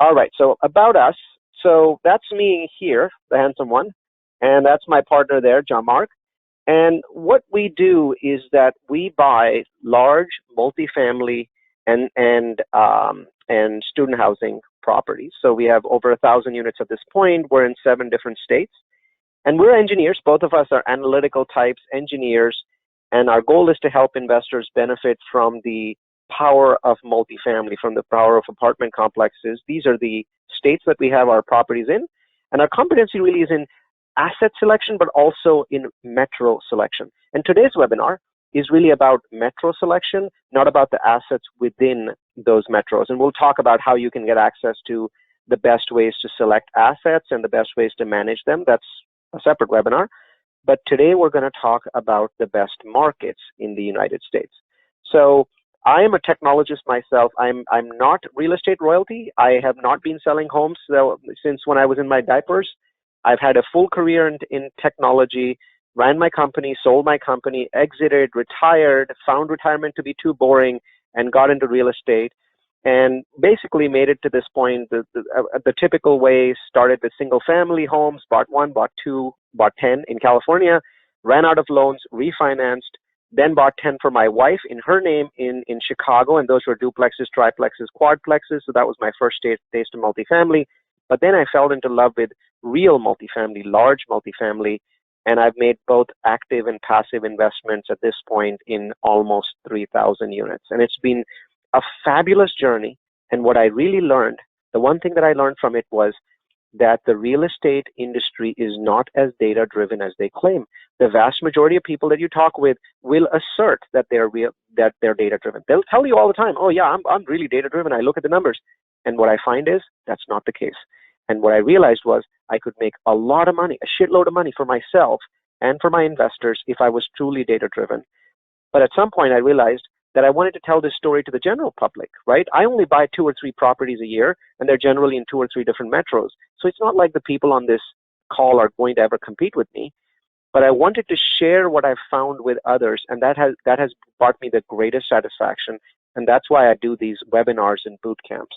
All right, so about us. So that's me here, the handsome one, and that's my partner there, John Mark. And what we do is that we buy large multifamily and student housing properties. So we have over 1,000 units at this point. We're in 7 different states, and we're engineers. Both of us are analytical types, engineers, and our goal is to help investors benefit from the power of multifamily, from the power of apartment complexes. These are the states that we have our properties in, and our competency really is in asset selection, but also in metro selection. And today's webinar is really about metro selection, not about the assets within those metros. And we'll talk about how you can get access to the best ways to select assets and the best ways to manage them. That's a separate webinar. But today we're going to talk about the best markets in the United States. So I am a technologist myself. I'm not real estate royalty. I have not been selling homes since when I was in my diapers. I've had a full career in technology, ran my company, sold my company, exited, retired, found retirement to be too boring, and got into real estate. And basically made it to this point the typical way. Started with single family homes, bought 1, bought 2, bought 10 in California, ran out of loans, refinanced, then bought 10 for my wife in her name in Chicago, and those were duplexes, triplexes, quadplexes. So that was my first taste of multifamily. But then I fell into love with real multifamily, large multifamily, and I've made both active and passive investments at this point in almost 3,000 units. And it's been a fabulous journey. And what I really learned, the one thing that I learned from it was that the real estate industry is not as data-driven as they claim. The vast majority of people that you talk with will assert that they're data-driven. They'll tell you all the time, "Oh yeah, I'm really data-driven. I look at the numbers." And what I find is that's not the case. And what I realized was I could make a lot of money, a shitload of money for myself and for my investors if I was truly data-driven. But at some point I realized that I wanted to tell this story to the general public, right? I only buy 2 or 3 properties a year, and they're generally in 2 or 3 different metros. So it's not like the people on this call are going to ever compete with me. But I wanted to share what I've found with others, and that has brought me the greatest satisfaction. And that's why I do these webinars and boot camps.